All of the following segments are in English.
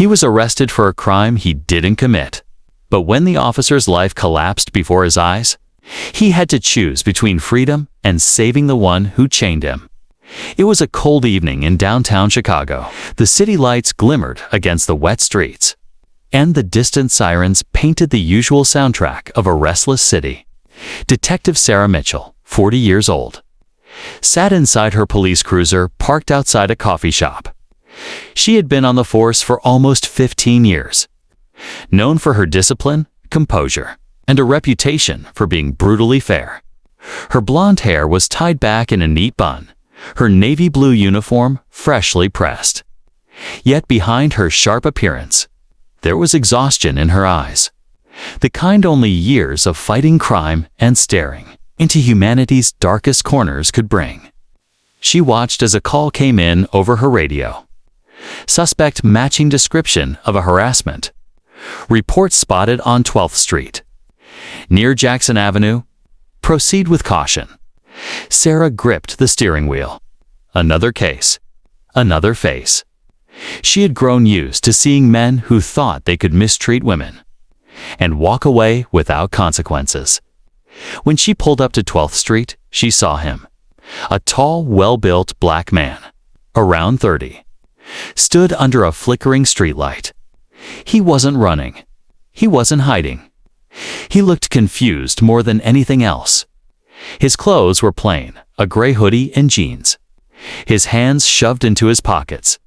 He was arrested for a crime he didn't commit. But when the officer's life collapsed before his eyes, he had to choose between freedom and saving the one who chained him. It was a cold evening in downtown Chicago. The city lights glimmered against the wet streets, and the distant sirens painted the usual soundtrack of a restless city. Detective Sarah Mitchell, 40 years old, sat inside her police cruiser parked outside a coffee shop. She had been on the force for almost 15 years, known for her discipline, composure, and a reputation for being brutally fair. Her blonde hair was tied back in a neat bun, her navy blue uniform freshly pressed. Yet behind her sharp appearance, there was exhaustion in her eyes, the kind only years of fighting crime and staring into humanity's darkest corners could bring. She watched as a call came in over her radio. Suspect matching description of a harassment. Report spotted on 12th Street. Near Jackson Avenue. Proceed with caution. Sarah gripped the steering wheel. Another case. Another face. She had grown used to seeing men who thought they could mistreat women and walk away without consequences. When she pulled up to 12th Street, she saw him. A tall, well-built black man, around 30, stood under a flickering streetlight. He wasn't running. He wasn't hiding. He looked confused more than anything else. His clothes were plain, a gray hoodie and jeans, his hands shoved into his pockets.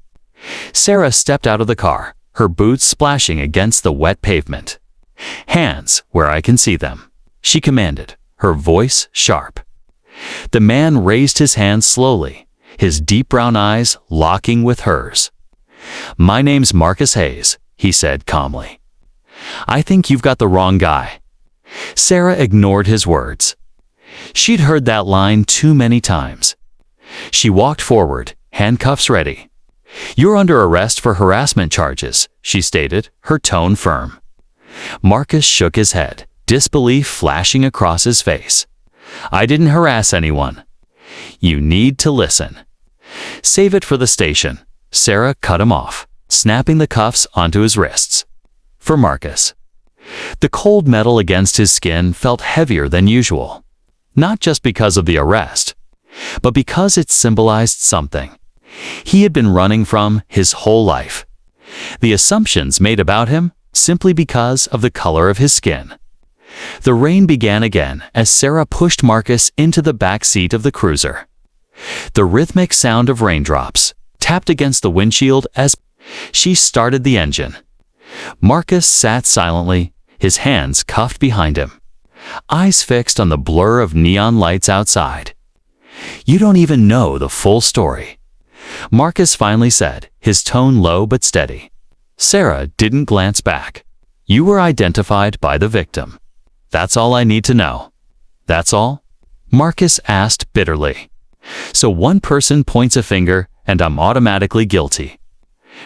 Sarah stepped out of the car, her boots splashing against the wet pavement. "Hands where I can see them," she commanded, her voice sharp. The man raised his hands slowly, his deep brown eyes locking with hers. "My name's Marcus Hayes," he said calmly. "I think you've got the wrong guy." Sarah ignored his words. She'd heard that line too many times. She walked forward, handcuffs ready. "You're under arrest for harassment charges," she stated, her tone firm. Marcus shook his head, disbelief flashing across his face. "I didn't harass anyone." "You need to listen." "Save it for the station." Sarah cut him off, snapping the cuffs onto his wrists. For Marcus, the cold metal against his skin felt heavier than usual, not just because of the arrest, but because it symbolized something he had been running from his whole life. The assumptions made about him simply because of the color of his skin. The rain began again as Sarah pushed Marcus into the back seat of the cruiser. The rhythmic sound of raindrops tapped against the windshield as she started the engine. Marcus sat silently, his hands cuffed behind him, eyes fixed on the blur of neon lights outside. "You don't even know the full story," Marcus finally said, his tone low but steady. Sarah didn't glance back. "You were identified by the victim. That's all I need to know." "That's all?" Marcus asked bitterly. "So one person points a finger and I'm automatically guilty.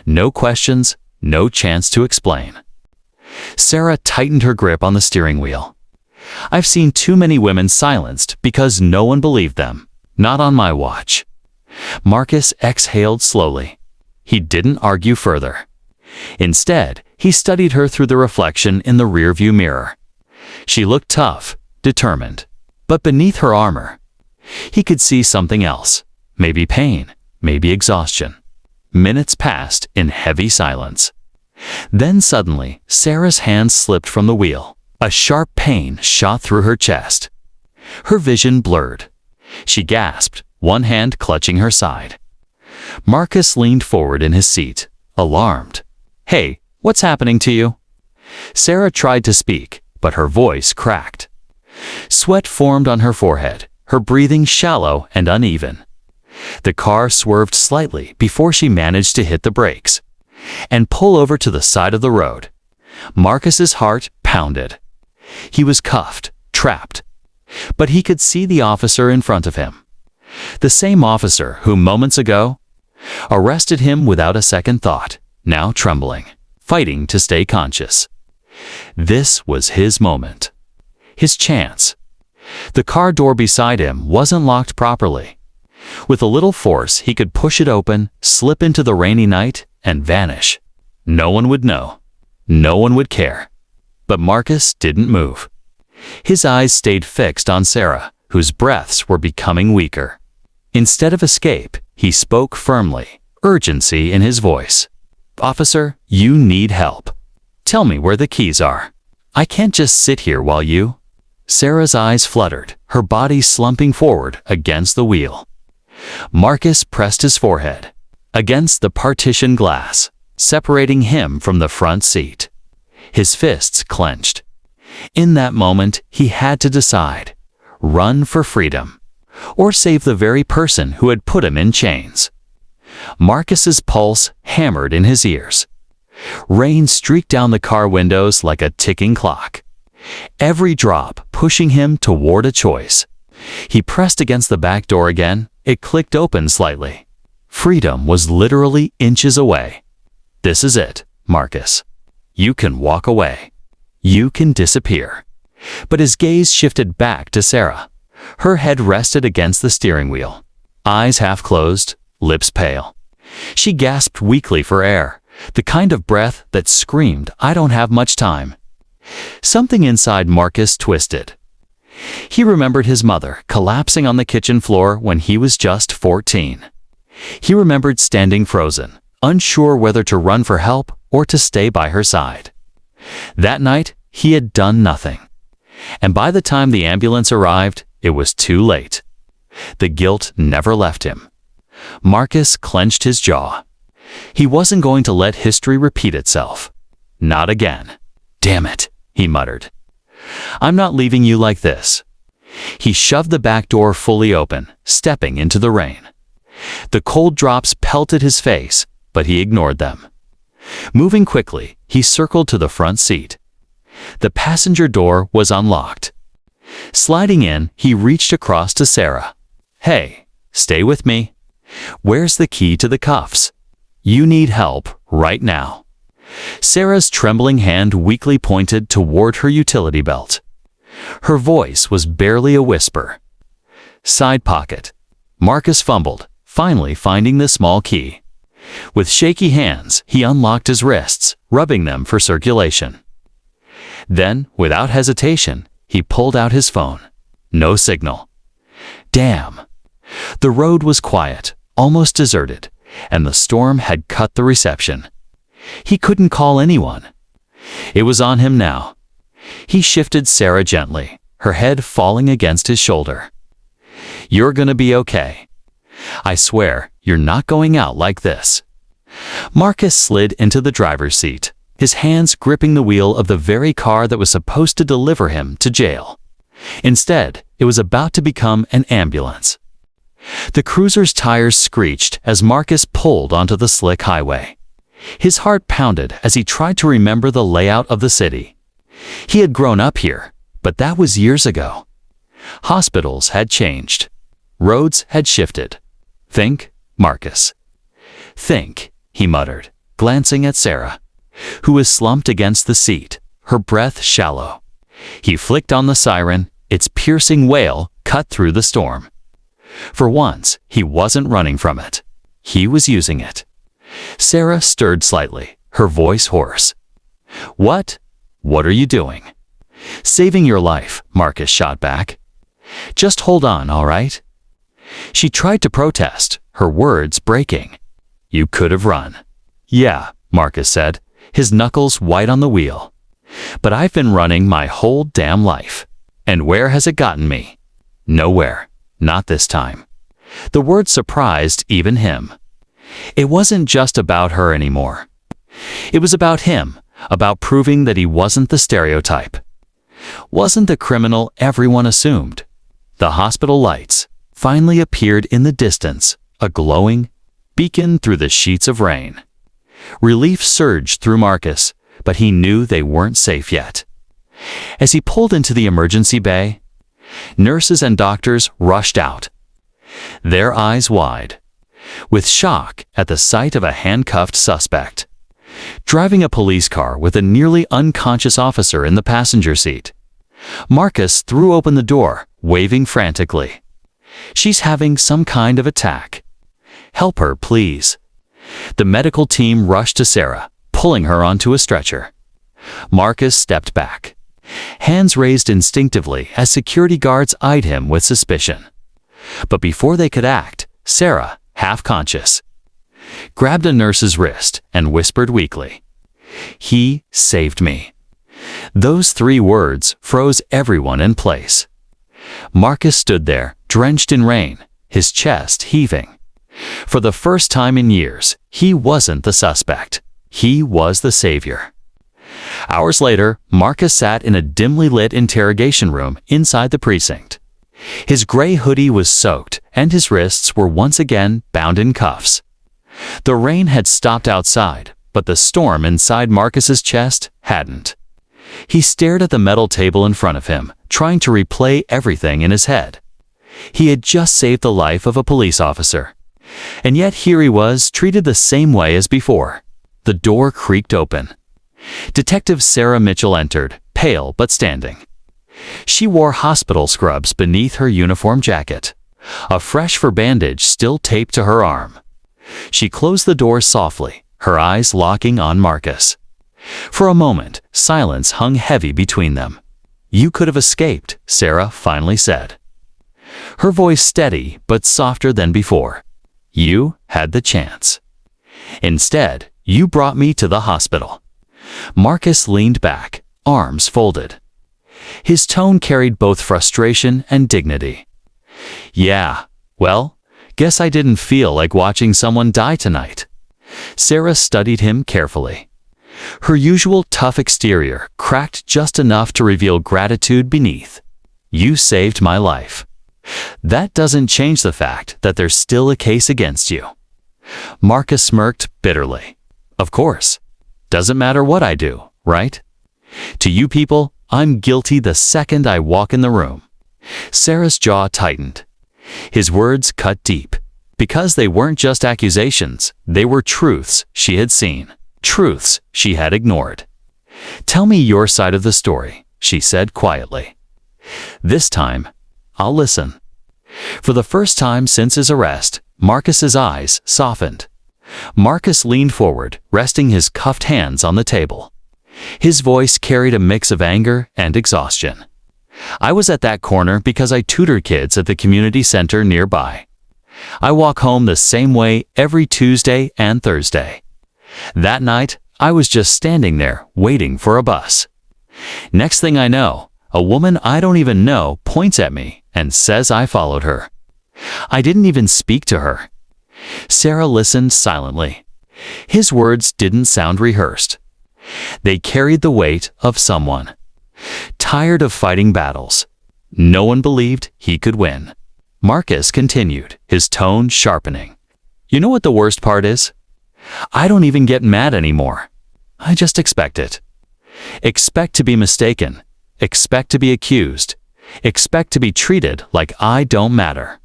No questions, no chance to explain." Sarah tightened her grip on the steering wheel. "I've seen too many women silenced because no one believed them. Not on my watch." Marcus exhaled slowly. He didn't argue further. Instead, he studied her through the reflection in the rearview mirror. She looked tough, determined, but beneath her armor, he could see something else. Maybe pain, maybe exhaustion. Minutes passed in heavy silence. Then suddenly, Sarah's hand slipped from the wheel. A sharp pain shot through her chest. Her vision blurred. She gasped, one hand clutching her side. Marcus leaned forward in his seat, alarmed. "Hey, what's happening to you?" Sarah tried to speak, but her voice cracked. Sweat formed on her forehead, her breathing shallow and uneven. The car swerved slightly before she managed to hit the brakes and pull over to the side of the road. Marcus's heart pounded. He was cuffed, trapped, but he could see the officer in front of him. The same officer who moments ago arrested him without a second thought, now trembling, fighting to stay conscious. This was his moment. His chance. The car door beside him wasn't locked properly. With a little force, he could push it open, slip into the rainy night, and vanish. No one would know. No one would care. But Marcus didn't move. His eyes stayed fixed on Sarah, whose breaths were becoming weaker. Instead of escape, he spoke firmly, urgency in his voice. "Officer, you need help. Tell me where the keys are. I can't just sit here while you—" Sarah's eyes fluttered, her body slumping forward against the wheel. Marcus pressed his forehead against the partition glass, separating him from the front seat. His fists clenched. In that moment, he had to decide: run for freedom, or save the very person who had put him in chains. Marcus's pulse hammered in his ears. Rain streaked down the car windows like a ticking clock, every drop pushing him toward a choice. He pressed against the back door again. It clicked open slightly. Freedom was literally inches away. "This is it, Marcus. You can walk away. You can disappear." But his gaze shifted back to Sarah. Her head rested against the steering wheel, eyes half closed, lips pale. She gasped weakly for air, the kind of breath that screamed, "I don't have much time." Something inside Marcus twisted. He remembered his mother collapsing on the kitchen floor when he was just 14. He remembered standing frozen, unsure whether to run for help or to stay by her side. That night, he had done nothing. And by the time the ambulance arrived, it was too late. The guilt never left him. Marcus clenched his jaw. He wasn't going to let history repeat itself. Not again. "Damn it," he muttered. "I'm not leaving you like this." He shoved the back door fully open, stepping into the rain. The cold drops pelted his face, but he ignored them. Moving quickly, he circled to the front seat. The passenger door was unlocked. Sliding in, he reached across to Sarah. "Hey, stay with me. Where's the key to the cuffs? You need help right now." Sarah's trembling hand weakly pointed toward her utility belt. Her voice was barely a whisper. "Side pocket." Marcus fumbled, finally finding the small key. With shaky hands, he unlocked his wrists, rubbing them for circulation. Then, without hesitation, he pulled out his phone. No signal. Damn. The road was quiet, almost deserted, and the storm had cut the reception. He couldn't call anyone. It was on him now. He shifted Sarah gently, her head falling against his shoulder. "You're gonna be okay. I swear, you're not going out like this." Marcus slid into the driver's seat, his hands gripping the wheel of the very car that was supposed to deliver him to jail. Instead, it was about to become an ambulance. The cruiser's tires screeched as Marcus pulled onto the slick highway. His heart pounded as he tried to remember the layout of the city. He had grown up here, but that was years ago. Hospitals had changed. Roads had shifted. "Think, Marcus. Think," he muttered, glancing at Sarah, who was slumped against the seat, her breath shallow. He flicked on the siren, its piercing wail cut through the storm. For once, he wasn't running from it. He was using it. Sarah stirred slightly, her voice hoarse. What are you doing?" "Saving your life," Marcus shot back. "Just hold on, all right?" She tried to protest, her words breaking. "You could have run." "Yeah," Marcus said, his knuckles white on the wheel. "But I've been running my whole damn life. And where has it gotten me? Nowhere. Not this time." The word surprised even him. It wasn't just about her anymore. It was about him, about proving that he wasn't the stereotype. Wasn't the criminal everyone assumed. The hospital lights finally appeared in the distance, a glowing beacon through the sheets of rain. Relief surged through Marcus, but he knew they weren't safe yet. As he pulled into the emergency bay, nurses and doctors rushed out, their eyes wide, with shock at the sight of a handcuffed suspect, driving a police car with a nearly unconscious officer in the passenger seat. Marcus threw open the door, waving frantically. "She's having some kind of attack. Help her, please." The medical team rushed to Sarah, pulling her onto a stretcher. Marcus stepped back, hands raised instinctively as security guards eyed him with suspicion. But before they could act, Sarah, half-conscious, grabbed a nurse's wrist and whispered weakly, "He saved me." Those 3 words froze everyone in place. Marcus stood there, drenched in rain, his chest heaving. For the first time in years, he wasn't the suspect. He was the savior. Hours later, Marcus sat in a dimly lit interrogation room inside the precinct. His gray hoodie was soaked, and his wrists were once again bound in cuffs. The rain had stopped outside, but the storm inside Marcus's chest hadn't. He stared at the metal table in front of him, trying to replay everything in his head. He had just saved the life of a police officer. And yet here he was, treated the same way as before. The door creaked open. Detective Sarah Mitchell entered, pale but standing. She wore hospital scrubs beneath her uniform jacket, a fresh fur bandage still taped to her arm. She closed the door softly, her eyes locking on Marcus. For a moment, silence hung heavy between them. "You could have escaped," Sarah finally said. Her voice steady but softer than before. "You had the chance. Instead, you brought me to the hospital." Marcus leaned back, arms folded. His tone carried both frustration and dignity. "Yeah, well, guess I didn't feel like watching someone die tonight." Sarah studied him carefully. Her usual tough exterior cracked just enough to reveal gratitude beneath. "You saved my life. That doesn't change the fact that there's still a case against you." Marcus smirked bitterly. "Of course. Doesn't matter what I do, right? To you people, I'm guilty the second I walk in the room." Sarah's jaw tightened. His words cut deep. Because they weren't just accusations, they were truths she had seen, truths she had ignored. "Tell me your side of the story," she said quietly. "This time, I'll listen." For the first time since his arrest, Marcus's eyes softened. Marcus leaned forward, resting his cuffed hands on the table. His voice carried a mix of anger and exhaustion. "I was at that corner because I tutor kids at the community center nearby. I walk home the same way every Tuesday and Thursday. That night, I was just standing there waiting for a bus. Next thing I know, a woman I don't even know points at me and says I followed her. I didn't even speak to her." Sarah listened silently. His words didn't sound rehearsed. They carried the weight of someone tired of fighting battles no one believed he could win. Marcus continued, his tone sharpening. "You know what the worst part is? I don't even get mad anymore. I just expect it. Expect to be mistaken. Expect to be accused. Expect to be treated like I don't matter.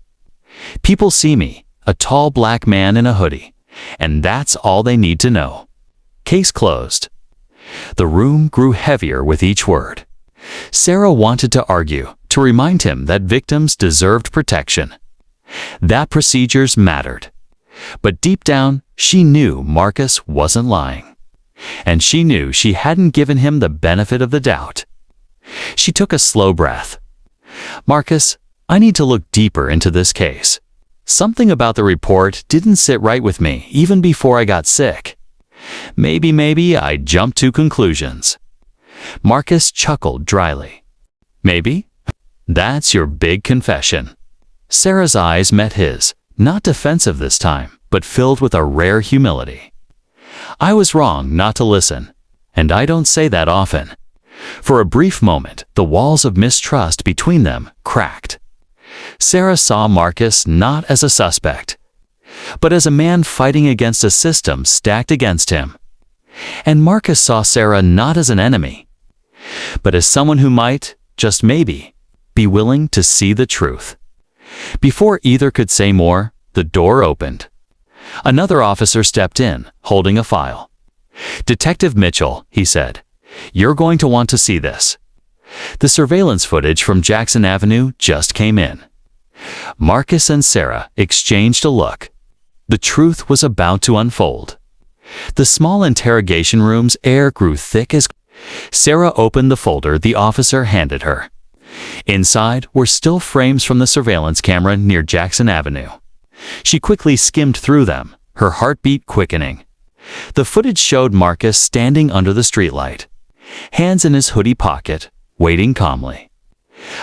People see me, a tall black man in a hoodie, and that's all they need to know. Case closed." The room grew heavier with each word. Sarah wanted to argue, to remind him that victims deserved protection, that procedures mattered. But deep down, she knew Marcus wasn't lying. And she knew she hadn't given him the benefit of the doubt. She took a slow breath. "Marcus, I need to look deeper into this case. Something about the report didn't sit right with me even before I got sick. Maybe I jumped to conclusions." Marcus chuckled dryly. "Maybe? That's your big confession." Sarah's eyes met his, not defensive this time, but filled with a rare humility. "I was wrong not to listen, and I don't say that often." For a brief moment, the walls of mistrust between them cracked. Sarah saw Marcus not as a suspect, but as a man fighting against a system stacked against him. And Marcus saw Sarah not as an enemy, but as someone who might, just maybe, be willing to see the truth. Before either could say more, the door opened. Another officer stepped in, holding a file. "Detective Mitchell," he said, "you're going to want to see this. The surveillance footage from Jackson Avenue just came in." Marcus and Sarah exchanged a look. The truth was about to unfold. The small interrogation room's air grew thick as Sarah opened the folder the officer handed her. Inside were still frames from the surveillance camera near Jackson Avenue. She quickly skimmed through them, her heartbeat quickening. The footage showed Marcus standing under the streetlight, hands in his hoodie pocket, waiting calmly.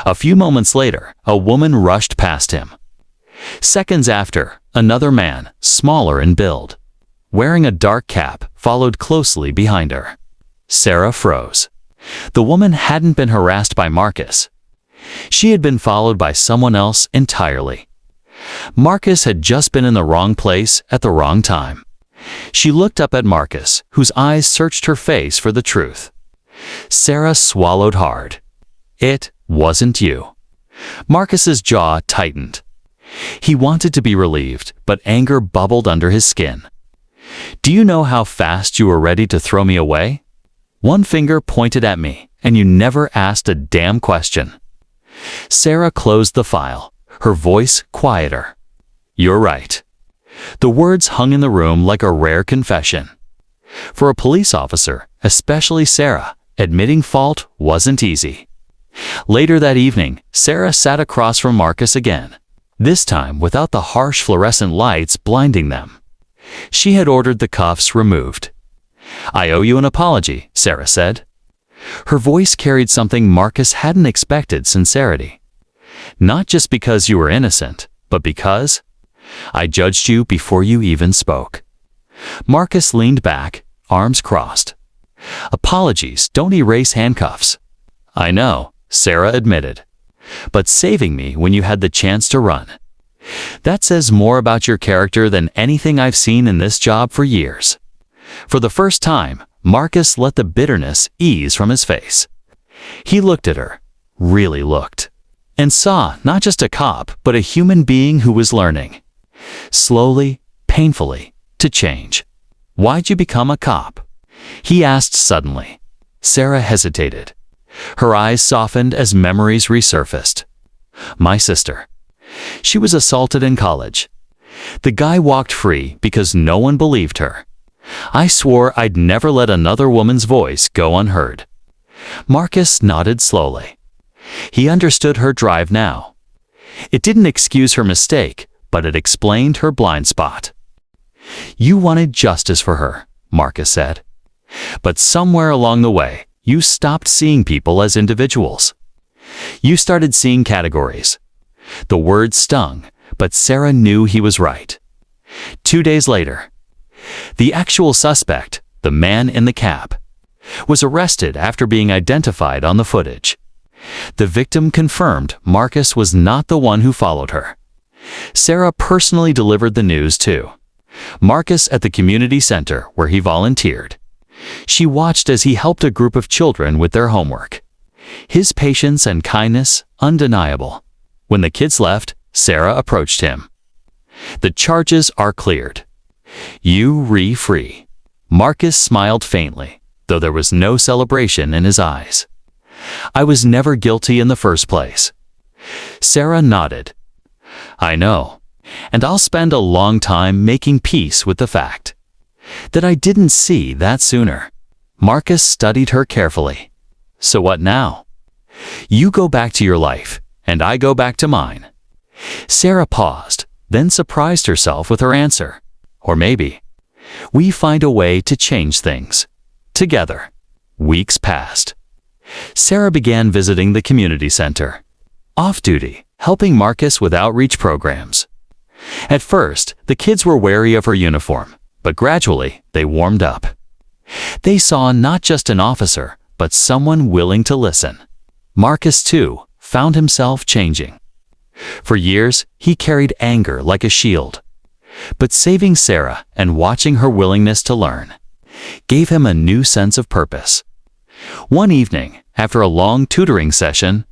A few moments later, a woman rushed past him. Seconds after, another man, smaller in build, wearing a dark cap, followed closely behind her. Sarah froze. The woman hadn't been harassed by Marcus. She had been followed by someone else entirely. Marcus had just been in the wrong place at the wrong time. She looked up at Marcus, whose eyes searched her face for the truth. Sarah swallowed hard. It wasn't you. Marcus's jaw tightened. He wanted to be relieved, but anger bubbled under his skin. Do you know how fast you were ready to throw me away? One finger pointed at me, and you never asked a damn question. Sarah closed the file, her voice quieter. You're right. The words hung in the room like a rare confession. For a police officer, especially Sarah, admitting fault wasn't easy. Later that evening, Sarah sat across from Marcus again, this time without the harsh fluorescent lights blinding them. She had ordered the cuffs removed. I owe you an apology, Sarah said. Her voice carried something Marcus hadn't expected: sincerity. Not just because you were innocent, but because I judged you before you even spoke. Marcus leaned back, arms crossed. Apologies don't erase handcuffs. I know, Sarah admitted. But saving me when you had the chance to run. That says more about your character than anything I've seen in this job for years. For the first time, Marcus let the bitterness ease from his face. He looked at her, really looked, and saw not just a cop, but a human being who was learning. Slowly, painfully, to change. Why'd you become a cop? He asked suddenly. Sarah hesitated. Her eyes softened as memories resurfaced. My sister. She was assaulted in college. The guy walked free because no one believed her. I swore I'd never let another woman's voice go unheard. Marcus nodded slowly. He understood her drive now. It didn't excuse her mistake, but it explained her blind spot. You wanted justice for her, Marcus said. But somewhere along the way, you stopped seeing people as individuals. You started seeing categories. The word stung, but Sarah knew he was right. 2 days later, the actual suspect, the man in the cab, was arrested after being identified on the footage. The victim confirmed Marcus was not the one who followed her. Sarah personally delivered the news too. Marcus at the community center where he volunteered. She watched as he helped a group of children with their homework. His patience and kindness undeniable. When the kids left, Sarah approached him. The charges are cleared. You free. Marcus smiled faintly, though there was no celebration in his eyes. I was never guilty in the first place. Sarah nodded. I know, and I'll spend a long time making peace with the fact that I didn't see that sooner. Marcus studied her carefully. So what now? You go back to your life, and I go back to mine. Sarah paused, then surprised herself with her answer. Or maybe, we find a way to change things. Together. Weeks passed. Sarah began visiting the community center. Off-duty, helping Marcus with outreach programs. At first, the kids were wary of her uniform, but gradually, they warmed up. They saw not just an officer, but someone willing to listen. Marcus, too, found himself changing. For years, he carried anger like a shield. But saving Sarah and watching her willingness to learn gave him a new sense of purpose. One evening, after a long tutoring session,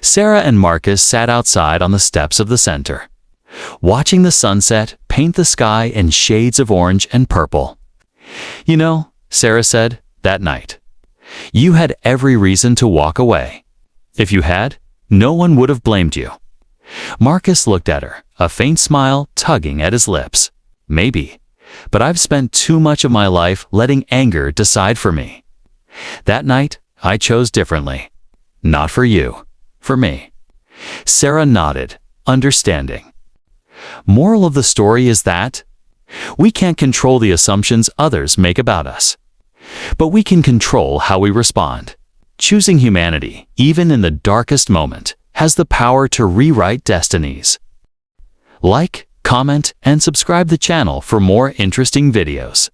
Sarah and Marcus sat outside on the steps of the center, watching the sunset paint the sky in shades of orange and purple. You know, Sarah said, that night, you had every reason to walk away. If you had, no one would have blamed you. Marcus looked at her, a faint smile tugging at his lips. Maybe, But I've spent too much of my life letting anger decide for me. That night, I chose differently. Not for you, for me." Sarah nodded, understanding. Moral of the story is that we can't control the assumptions others make about us, but we can control how we respond. Choosing humanity, even in the darkest moment, has the power to rewrite destinies. Like, comment, and subscribe the channel for more interesting videos.